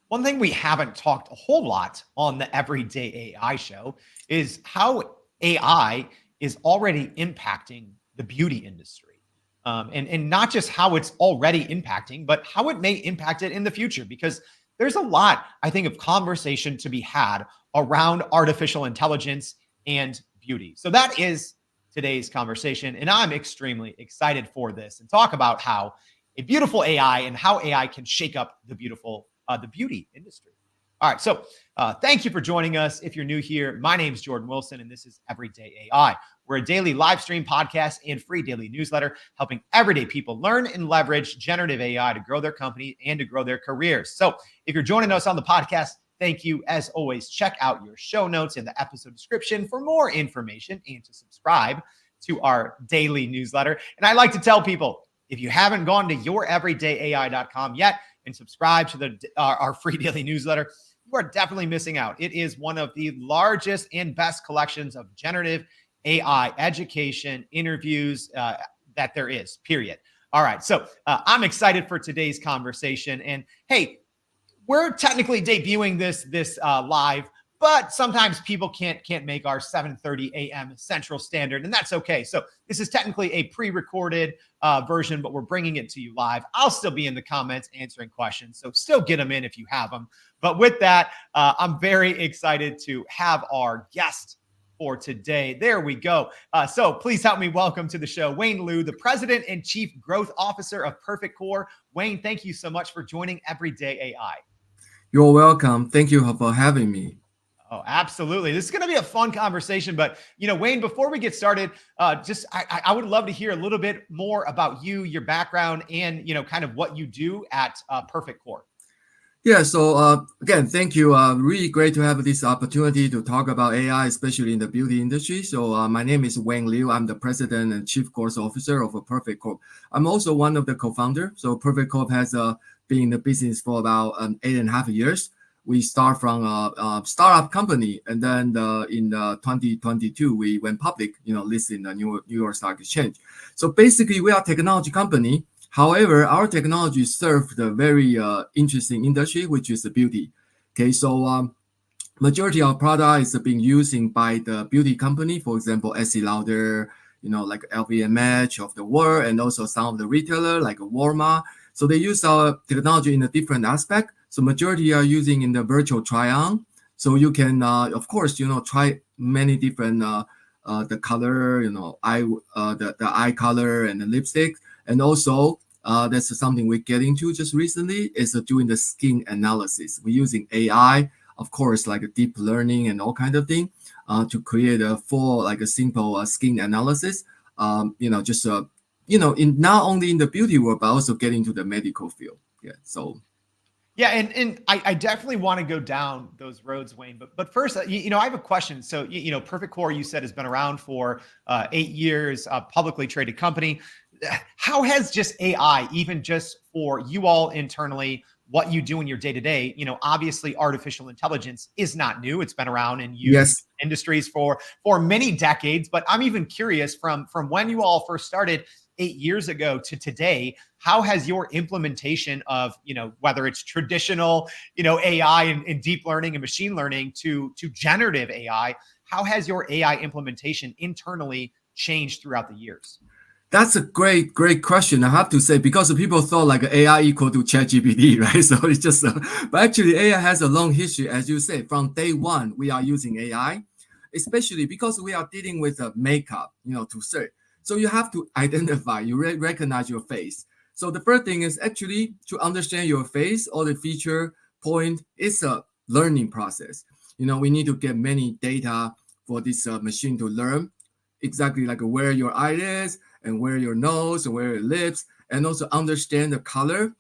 One thing we haven't talked a whole lot on the Everyday AI show is how AI is already impacting the beauty industry. And not just how it's already impacting, but how it may impact it in the future. Because there's a lot, I think, of conversation to be had around artificial intelligence and beauty. So that is today's conversation. And I'm extremely excited for this and talk about how a beautiful AI and how AI can shake up the beauty industry. All right, so thank you for joining us. If you're new here, my name is Jordan Wilson, and this is Everyday AI. We're a daily live stream podcast and free daily newsletter helping everyday people learn and leverage generative AI to grow their company and to grow their careers. So if you're joining us on the podcast, thank you. As always, check out your show notes in the episode description for more information and to subscribe to our daily newsletter. And I like to tell people, if you haven't gone to youreverydayai.com yet and subscribe to our free daily newsletter, you are definitely missing out. It is one of the largest and best collections of generative AI education interviews that there is, period. All right, so I'm excited for today's conversation. And hey, we're technically debuting this live, but sometimes people can't make our 7:30 a.m. Central Standard, and that's okay. So this is technically a pre-recorded version, but we're bringing it to you live. I'll still be in the comments answering questions, so still get them in if you have them. But with that, I'm very excited to have our guest for today. There we go. So please help me welcome to the show Wayne Liu, the President and Chief Growth Officer of Perfect Core. Wayne, thank you so much for joining Everyday AI. You're welcome. Thank you for having me. Oh, absolutely. This is going to be a fun conversation. But, Wayne, before we get started, I would love to hear a little bit more about you, your background, and, kind of what you do at Perfect Core. Yeah, so again, thank you. Really great to have this opportunity to talk about AI, especially in the beauty industry. So my name is Wayne Liu. I'm the President and Chief Growth Officer of Perfect Corp. I'm also one of the co-founders. So Perfect Corp has been in the business for about 8.5 years. We start from a startup company, and then in 2022 we went public, listed in the New York Stock Exchange. So basically, we are a technology company. However, our technology serves a very interesting industry, which is the beauty. Okay, so majority of product is being used by the beauty company, for example, Estee Lauder, like LVMH of the world, and also some of the retailer like Walmart. So they use our technology in a different aspect. So majority are using in the virtual try-on. So you can, of course, try many different the color, the eye color and the lipstick. And also, that's something we get into just recently is doing the skin analysis. We're using AI, of course, like a deep learning and all kind of thing, to create a full, like a simple skin analysis. In not only in the beauty world, but also getting to the medical field. Yeah. So. Yeah, and I definitely want to go down those roads, Wayne. But first, I have a question. So, Perfect Core, you said, has been around for 8 years, a publicly traded company. How has just AI, even just for you all internally, what you do in your day-to-day, obviously artificial intelligence is not new. It's been around in industries for many decades. But I'm even curious from when you all first started 8 years ago to today, how has your implementation of, whether it's traditional, AI and deep learning and machine learning to generative AI, how has your AI implementation internally changed throughout the years? That's a great question. I have to say, because people thought like AI equal to ChatGPT, right? So it's just, but actually AI has a long history, as you say. From day one, we are using AI, especially because we are dealing with makeup, to search. So you have to identify, you recognize your face. So the first thing is actually to understand your face or the feature point. It's a learning process. We need to get many data for this machine to learn exactly like where your eye is and where your nose and where your lips, and also understand the color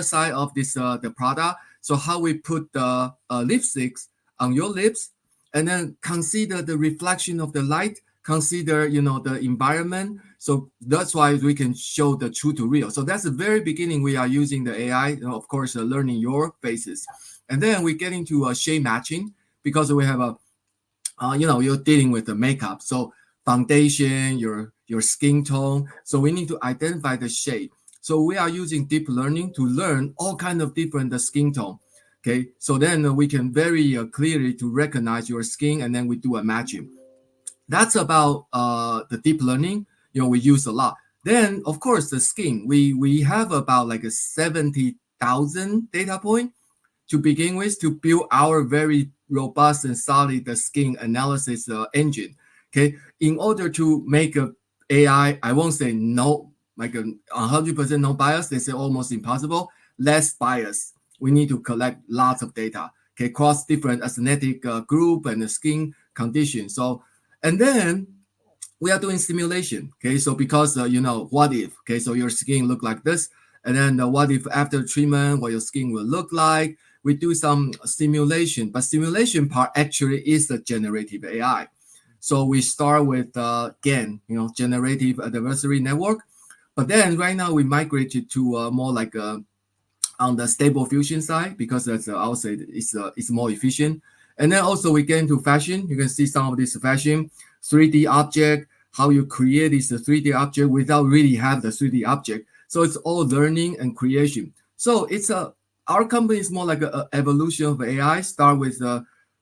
side of this the product. So how we put the lipsticks on your lips, and then consider the reflection of the light, consider the environment. So that's why we can show the true to real. So that's the very beginning. We are using the AI, of course, learning your faces, and then we get into shade matching, because we have a you're dealing with the makeup, so foundation, your skin tone. So we need to identify the shade. So we are using deep learning to learn all kind of different skin tone. Okay, so then we can very clearly to recognize your skin, and then we do a matching. That's about the deep learning. We use a lot. Then of course the skin, we have about like a 70,000 data point to begin with to build our very robust and solid skin analysis engine. Okay, in order to make a AI, I won't say no, like a 100% no bias. They say almost impossible. Less bias. We need to collect lots of data. Okay, across different aesthetic group and the skin condition. So, and then we are doing simulation. Okay, so because what if? Okay, so your skin look like this, and then what if after treatment, what your skin will look like? We do some simulation, but simulation part actually is the generative AI. So we start with GAN, generative adversary network, but then right now we migrated to more like on the stable fusion side because that's I would say it's more efficient. And then also we get into fashion. You can see some of this fashion 3D object, how you create this 3D object without really have the 3D object. So it's all learning and creation. So it's our company is more like an evolution of AI. Start with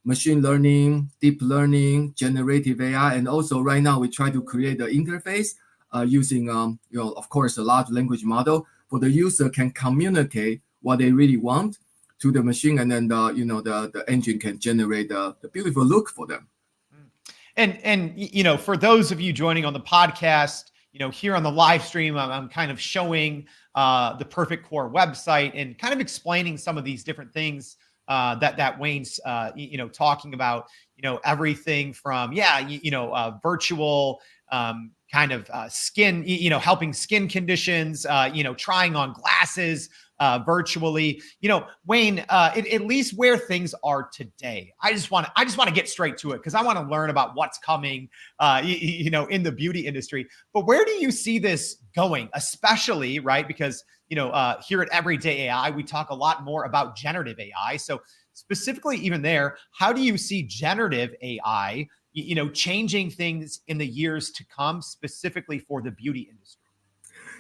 machine learning, deep learning, generative AI, and also right now we try to create the interface using of course a large language model for the user can communicate what they really want to the machine, and then the engine can generate the beautiful look for them. And for those of you joining on the podcast, here on the live stream, I'm kind of showing the Perfect Core website and kind of explaining some of these different things that Wayne's talking about. Everything from virtual kind of skin, helping skin conditions, trying on glasses virtually. Wayne, at least where things are today. I just want to get straight to it because I want to learn about what's coming, in the beauty industry. But where do you see this going, especially, right? Because here at Everyday AI, we talk a lot more about generative AI. So specifically, even there, how do you see generative AI, changing things in the years to come, specifically for the beauty industry?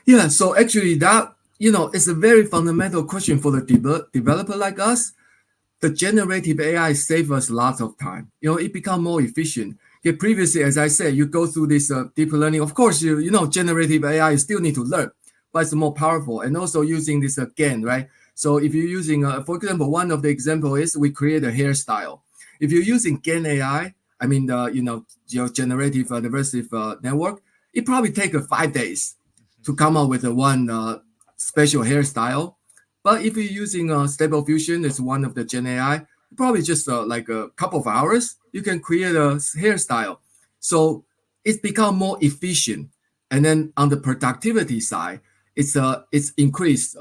Yeah, so actually that, it's a very fundamental question for the developer like us. The generative AI save us lots of time. It become more efficient. Okay, previously, as I said, you go through this deep learning. Of course, generative AI, you still need to learn, but it's more powerful. And also using this again, right? So if you're using, for example, one of the example is we create a hairstyle. If you're using Gen AI, I mean, your generative adversarial network, it probably take 5 days to come up with one special hairstyle. But if you're using Stable Fusion, it's one of the Gen AI, probably just like a couple of hours, you can create a hairstyle. So it's become more efficient. And then on the productivity side, it's increased,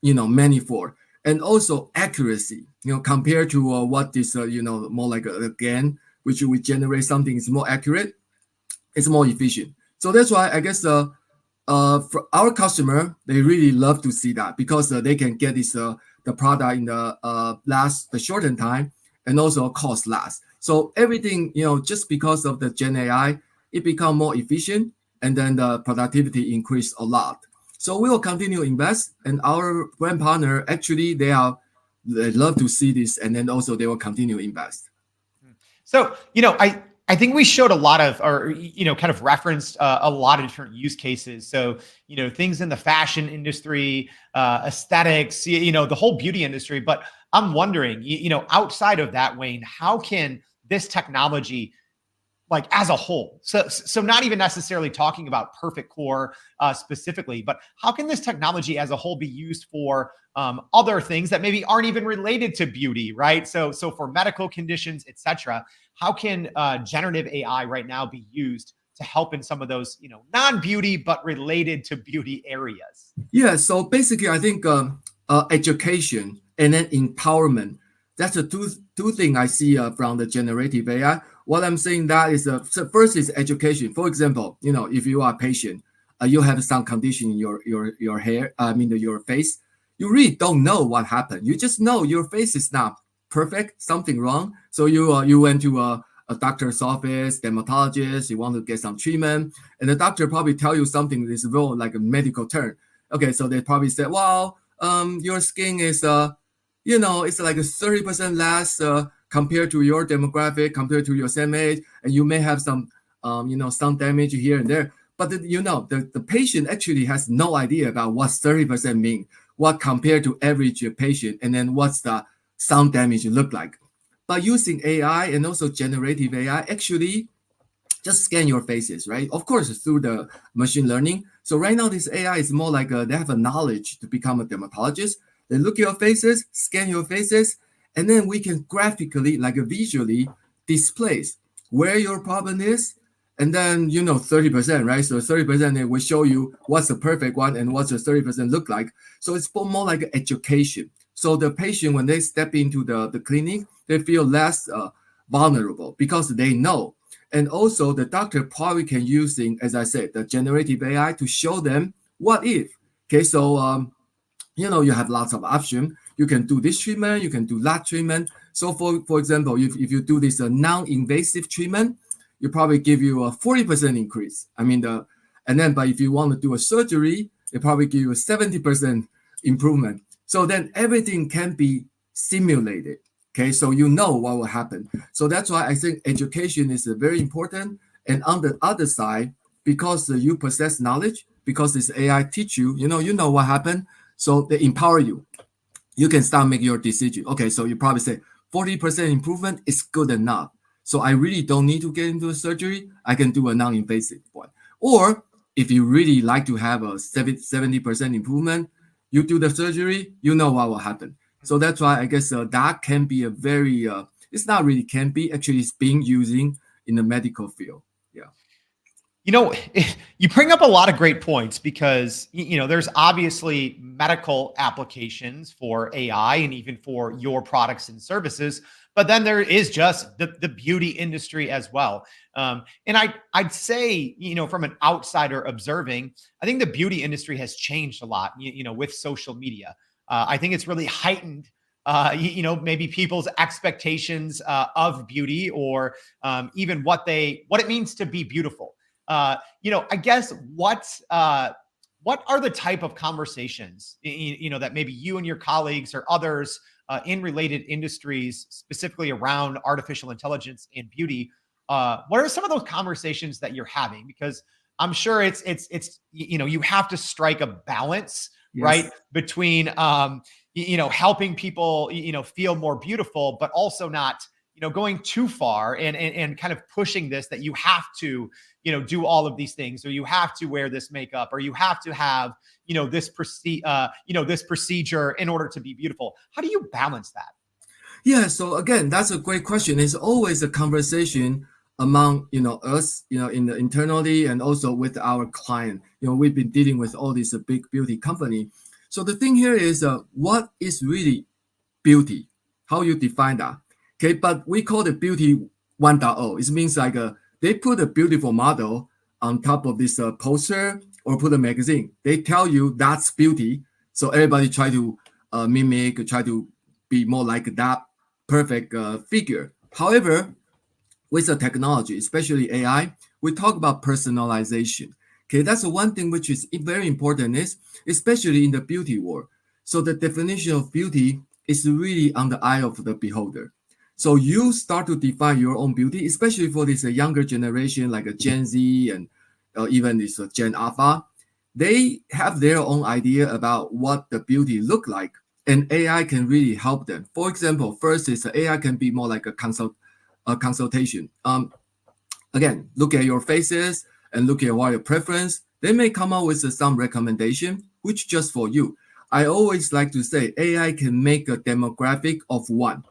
manifold. And also accuracy, compared to what is, more like again, which we generate something is more accurate, it's more efficient. So that's why I guess for our customer, they really love to see that because they can get this the product in the shortened time and also cost less. So everything, just because of the Gen AI, it become more efficient and then the productivity increased a lot. So we will continue to invest, and our brand partner actually they love to see this, and then also they will continue to invest. So I think we showed a lot of, or kind of referenced a lot of different use cases. So things in the fashion industry, aesthetics, the whole beauty industry. But I'm wondering, outside of that, Wayne, how can this technology, like as a whole, so not even necessarily talking about Perfect Core specifically, but how can this technology as a whole be used for other things that maybe aren't even related to beauty, right? So for medical conditions, etc. How can generative AI right now be used to help in some of those, non-beauty but related to beauty areas? Yeah, so basically, I think education and then empowerment. That's the two things I see from the generative AI. What I'm saying that is, so first is education. For example, if you are a patient, you have some condition in your hair, your face. You really don't know what happened. You just know your face is not perfect, something wrong. So you went to a doctor's office, dermatologist, you want to get some treatment, and the doctor probably tell you something that is wrong, like a medical term. Okay, so they probably say, well, your skin is it's like a 30% less compared to your demographic, compared to your same age, and you may have some, some damage here and there. But the patient actually has no idea about what 30% mean, what compared to average patient, and then what's the sound damage look like. But using AI and also generative AI, actually just scan your faces, right? Of course, through the machine learning. So right now, this AI is more like they have a knowledge to become a dermatologist. They look at your faces, scan your faces, and then we can graphically, like visually, displace where your problem is. And then 30%, right? So 30% it will show you what's the perfect one and what's the 30% look like. So it's more like education. So the patient, when they step into the clinic, they feel less vulnerable because they know. And also the doctor probably can using, as I said, the generative AI to show them what if. Okay, so you have lots of options. You can do this treatment, you can do that treatment. So for example, if you do this non-invasive treatment, you probably give you a 40% increase. But if you want to do a surgery, it probably give you a 70% improvement. So then everything can be simulated. Okay, so you know what will happen. So that's why I think education is very important. And on the other side, because you possess knowledge, because this AI teach you, you know what happened. So they empower you. You can start making your decision. Okay, so you probably say 40% improvement is good enough. So I really don't need to get into a surgery. I can do a non-invasive one. Or if you really like to have a 70% improvement, you do the surgery, you know what will happen. So that's why I guess that can be a very, it's not really can be, actually it's being using in the medical field. Yeah. You bring up a lot of great points because, there's obviously medical applications for AI and even for your products and services, but then there is just the beauty industry as well. And I'd say, from an outsider observing, I think the beauty industry has changed a lot, with social media. I think it's really heightened, maybe people's expectations of beauty or even what it means to be beautiful. I guess what are the type of conversations, that maybe you and your colleagues or others in related industries, specifically around artificial intelligence and beauty, what are some of those conversations that you're having? Because I'm sure it's you have to strike a balance, Yes. right, between helping people feel more beautiful, but also not going too far and kind of pushing this that you have to do all of these things, or you have to wear this makeup, or you have to have this this procedure in order to be beautiful. How do you balance that? Yeah, so again, that's a great question. It's always a conversation among us, in the internally and also with our client. We've been dealing with all these big beauty company. So the thing here is, what is really beauty? How you define that? Okay, but we call it beauty 1.0. It means like they put a beautiful model on top of this poster or put a magazine. They tell you that's beauty. So everybody try to mimic, try to be more like that perfect figure. However, with the technology, especially AI, we talk about personalization. Okay, that's the one thing which is very important, is especially in the beauty world. So the definition of beauty is really on the eye of the beholder. So you start to define your own beauty, especially for this younger generation like a Gen Z and even this Gen Alpha. They have their own idea about what the beauty look like, and AI can really help them. For example, first is AI can be more like a consultation. Again, look at your faces and look at what your preference. They may come up with some recommendation, which just for you. I always like to say AI can make a demographic of one.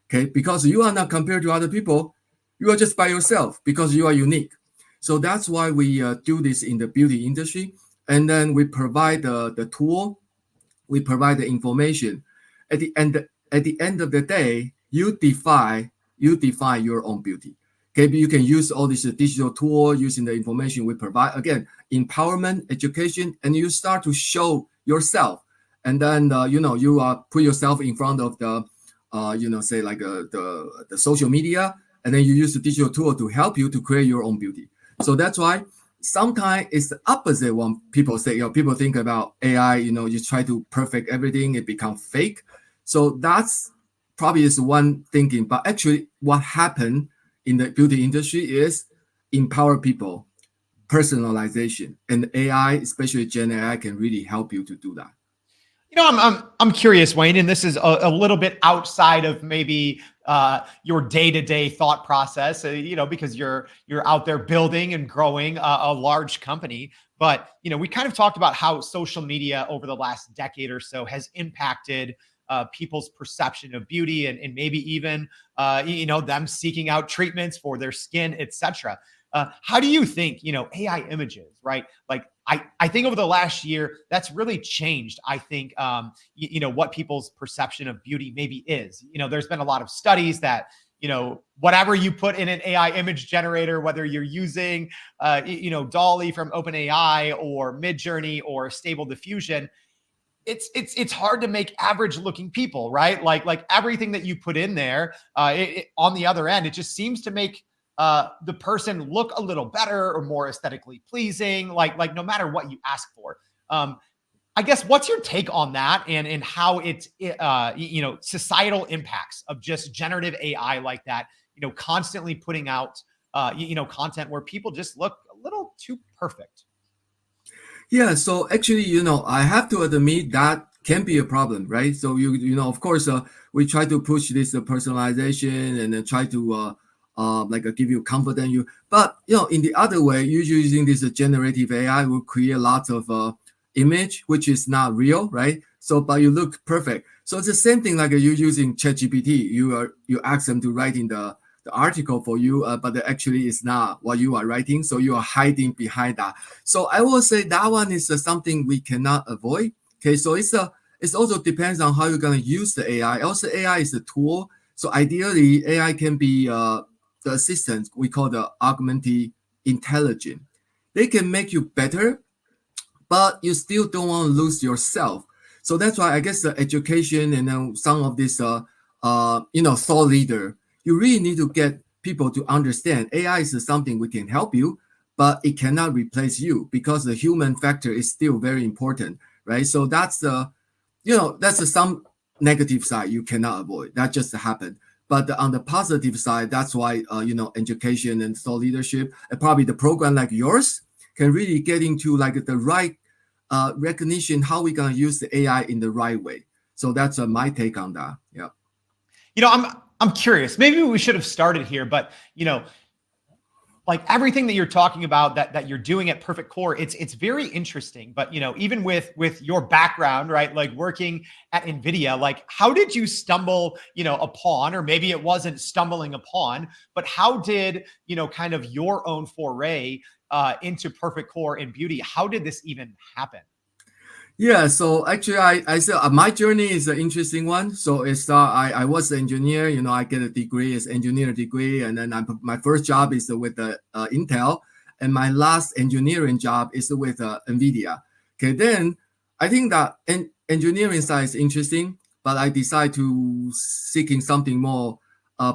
Okay, because you are not compared to other people, you are just by yourself because you are unique. So that's why we do this in the beauty industry, and then we provide the tool, we provide the information. At the end of the day, you define your own beauty. Okay, you can use all this digital tool using the information we provide. Again, empowerment, education, and you start to show yourself, and then you put yourself in front of the say like the social media, and then you use the digital tool to help you to create your own beauty. So that's why sometimes it's the opposite when people say, people think about AI, you try to perfect everything, it becomes fake. So that's probably is one thinking. But actually, what happened in the beauty industry is empower people, personalization, and AI, especially Gen AI, can really help you to do that. I'm curious, Wayne, and this is a little bit outside of maybe your day-to-day thought process, because you're out there building and growing a large company. But we kind of talked about how social media over the last decade or so has impacted people's perception of beauty and maybe even them seeking out treatments for their skin, etc. How do you think AI images, right? Like I think over the last year, that's really changed. I think, what people's perception of beauty maybe is. There's been a lot of studies that, whatever you put in an AI image generator, whether you're using, Dolly from OpenAI or Midjourney or Stable Diffusion, it's hard to make average looking people, right? Like everything that you put in there, on the other end, it just seems to make the person look a little better or more aesthetically pleasing, like no matter what you ask for. I guess what's your take on that and how it's societal impacts of just generative AI like that, constantly putting out content where people just look a little too perfect. Yeah, so actually, I have to admit that can be a problem, right? So of course, we try to push this personalization and then try to give you confidence. But in the other way, you using this generative AI will create lots of image which is not real, right? So, but you look perfect. So it's the same thing like you using ChatGPT. You ask them to write in the article for you, but actually it's not what you are writing. So you are hiding behind that. So I will say that one is something we cannot avoid. Okay, so it also depends on how you're going to use the AI. Also, AI is a tool. So ideally, AI can be the assistant we call the augmented intelligence. They can make you better, but you still don't want to lose yourself. So that's why I guess the education and then some of this thought leader, you really need to get people to understand AI is something we can help you, but it cannot replace you because the human factor is still very important, right? So that's some negative side you cannot avoid. That just happened. But on the positive side, that's why education and thought leadership and probably the program like yours can really get into like the right recognition how we gonna use the AI in the right way. So that's my take on that. Yeah. I'm curious. Maybe we should have started here, but like everything that you're talking about that you're doing at Perfect Core, it's very interesting. But even with your background, right, like working at NVIDIA, like how did you stumble upon, or maybe it wasn't stumbling upon, but how did kind of your own foray into Perfect Core and beauty, how did this even happen? Yeah, so actually, I said my journey is an interesting one. So it's I was an engineer. I get a degree as engineer degree, and then my first job is with Intel, and my last engineering job is with NVIDIA. Okay, then I think that engineering side is interesting, but I decide to seeking something more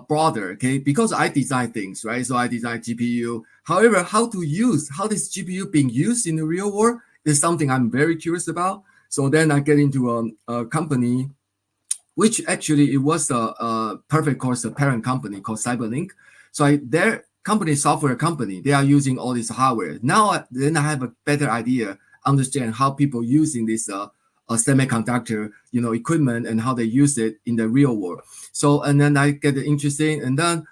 broader. Okay, because I design things, right? So I design GPU. However, how this GPU being used in the real world is something I'm very curious about. So then I get into a company, which actually it was a Perfect Core's parent company called Cyberlink. So their company, software company, they are using all this hardware. Now then I have a better idea, understand how people using this semiconductor, equipment and how they use it in the real world. So and then I get interested, and then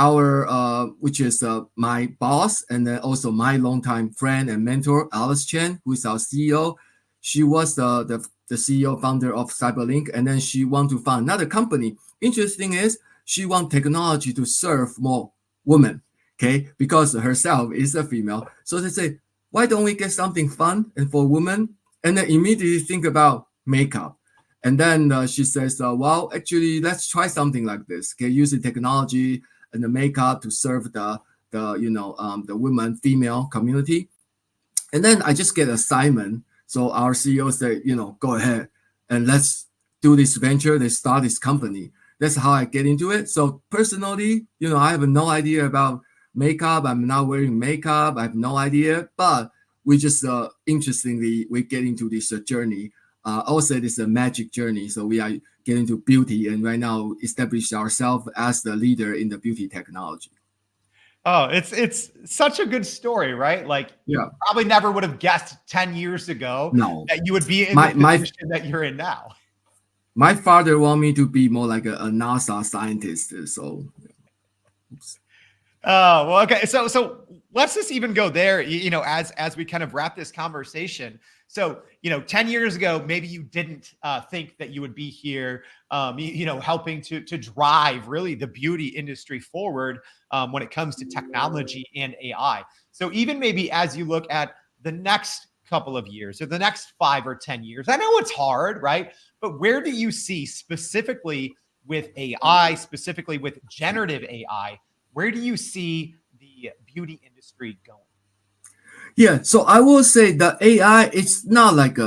our which is my boss and then also my longtime friend and mentor Alice Chen, who is our CEO. She was the CEO founder of Cyberlink, and then she want to found another company. Interesting is she want technology to serve more women, okay, because herself is a female. So they say, why don't we get something fun and for women? And then immediately think about makeup. And then she says, well, actually, let's try something like this. Okay, using technology and the makeup to serve the women, female community. And then I just get assignment. So our CEO said, go ahead and let's do this venture. Let's start this company. That's how I get into it. So personally, I have no idea about makeup. I'm not wearing makeup. I have no idea. But we just interestingly, we get into this journey I would say it's a magic journey. So we are getting to beauty, and right now establish ourselves as the leader in the beauty technology. Oh, it's such a good story, right? Like you Yeah. probably never would have guessed 10 years ago No, that you would be in the my position that you're in now. my father want me to be more like a NASA scientist. So, oops. Oh, well, okay. So let's just even go there, as we kind of wrap this conversation. So, 10 years ago, maybe you didn't think that you would be here, helping to drive really the beauty industry forward when it comes to technology and AI. So even maybe as you look at the next couple of years or the next 5 or 10 years, I know it's hard, right? But where do you see specifically with AI, specifically with generative AI? Where do you see the beauty industry going? Yeah. So I will say that AI, it's not like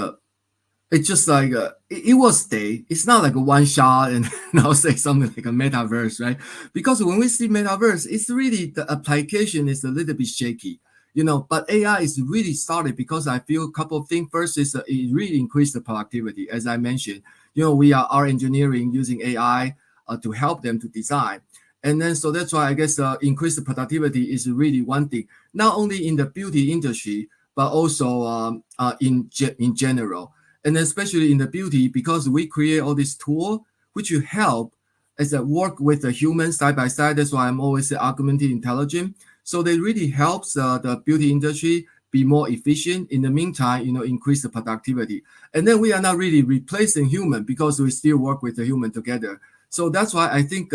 it's just like it will stay. It's not like a one shot, and I'll say something like a metaverse, right? Because when we see metaverse, it's really the application is a little bit shaky, But AI is really solid because I feel a couple of things. First is it really increased the productivity, as I mentioned. We are our engineering using AI to help them to design. And then, so that's why I guess increased productivity is really one thing, not only in the beauty industry, but also in general. And especially in the beauty, because we create all this tool, which you help as a work with the human side by side. That's why I'm always say augmented intelligence. So they really helps the beauty industry be more efficient. In the meantime, increase the productivity. And then we are not really replacing human because we still work with the human together. So that's why I think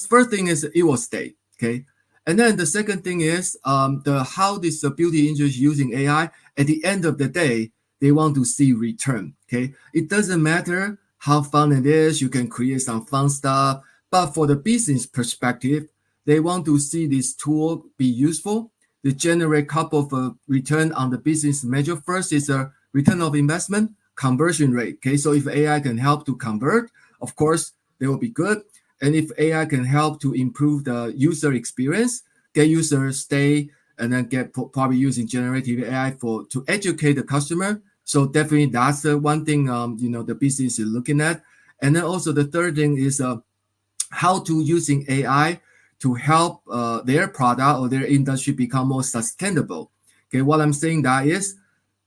first thing is it will stay. Okay. And then the second thing is the how this beauty industry using AI. At the end of the day, they want to see return. Okay, it doesn't matter how fun it is. You can create some fun stuff, but for the business perspective, they want to see this tool be useful. They generate couple of return on the business measure. First is a return of investment, conversion rate. Okay, so if AI can help to convert, of course, they will be good. And if AI can help to improve the user experience, get users stay, and then get probably using generative AI to educate the customer. So definitely that's the one thing the business is looking at. And then also the third thing is how to using AI to help their product or their industry become more sustainable. Okay, what I'm saying that is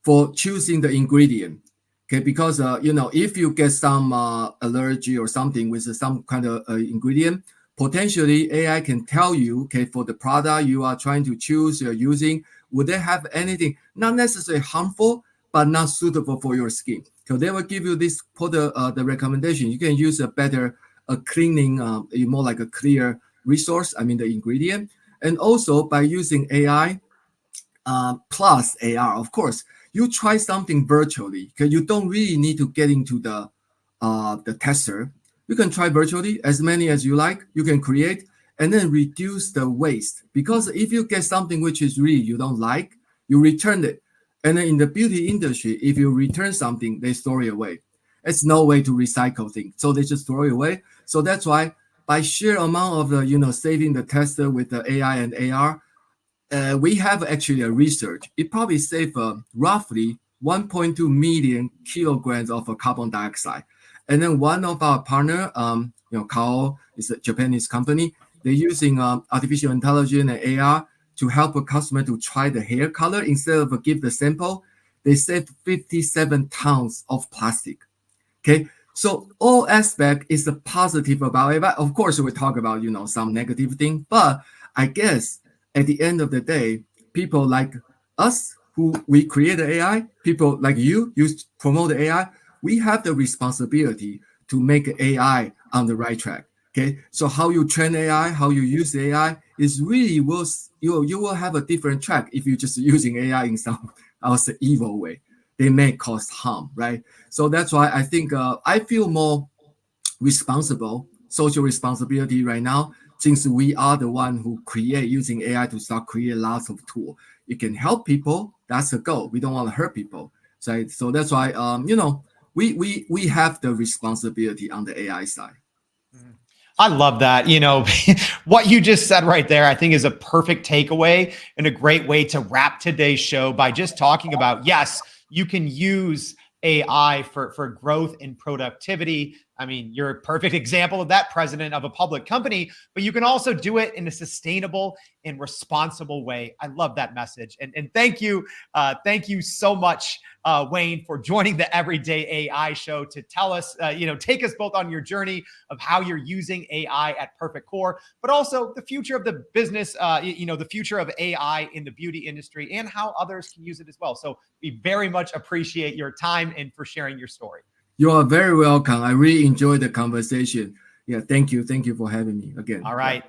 for choosing the ingredient. Okay, because if you get some allergy or something with some kind of ingredient, potentially AI can tell you, okay, for the product you are trying to choose, you're using, would they have anything not necessarily harmful, but not suitable for your skin? So they will give you this for the recommendation. You can use a better cleaning, more like a clear resource. I mean the ingredient, and also by using AI plus AR, of course, you try something virtually because you don't really need to get into the tester. You can try virtually as many as you like. You can create and then reduce the waste, because if you get something which is really you don't like, you return it. And then in the beauty industry, if you return something, they store it away. It's no way to recycle things, so they just throw it away. So that's why by sheer amount of the saving the tester with the AI and AR, we have actually a research. It probably saved roughly 1.2 million kilograms of carbon dioxide. And then one of our partner, Kao, is a Japanese company. They're using artificial intelligence and AR to help a customer to try the hair color. Instead of give the sample, they saved 57 tons of plastic. Okay, so all aspect is a positive about it. But of course, we talk about some negative thing. But I guess at the end of the day, people like us who we create the AI, people like you promote the AI, we have the responsibility to make AI on the right track. Okay, so how you train AI, how you use AI is really you will have a different track if you're just using AI in some I would say evil way. They may cause harm, right? So that's why I think I feel more responsible, social responsibility right now, since we are the one who create using AI to start create lots of tool. It can help people. That's the goal. We don't want to hurt people. So that's why we have the responsibility on the AI side. I love that. What you just said right there, I think is a perfect takeaway and a great way to wrap today's show by just talking about, yes, you can use AI for growth and productivity. I mean, you're a perfect example of that, president of a public company, but you can also do it in a sustainable and responsible way. I love that message. And thank you. Thank you so much, Wayne, for joining the Everyday AI show to tell us, take us both on your journey of how you're using AI at Perfect Core, but also the future of the business, the future of AI in the beauty industry and how others can use it as well. So we very much appreciate your time and for sharing your story. You are very welcome. I really enjoyed the conversation. Yeah, thank you. Thank you for having me again. All right.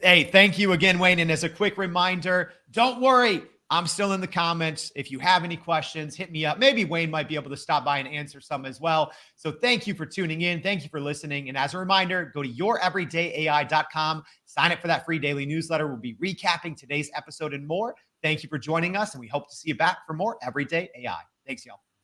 Hey, thank you again, Wayne. And as a quick reminder, don't worry, I'm still in the comments. If you have any questions, hit me up. Maybe Wayne might be able to stop by and answer some as well. So thank you for tuning in. Thank you for listening. And as a reminder, go to youreverydayai.com, sign up for that free daily newsletter. We'll be recapping today's episode and more. Thank you for joining us, and we hope to see you back for more Everyday AI. Thanks, y'all.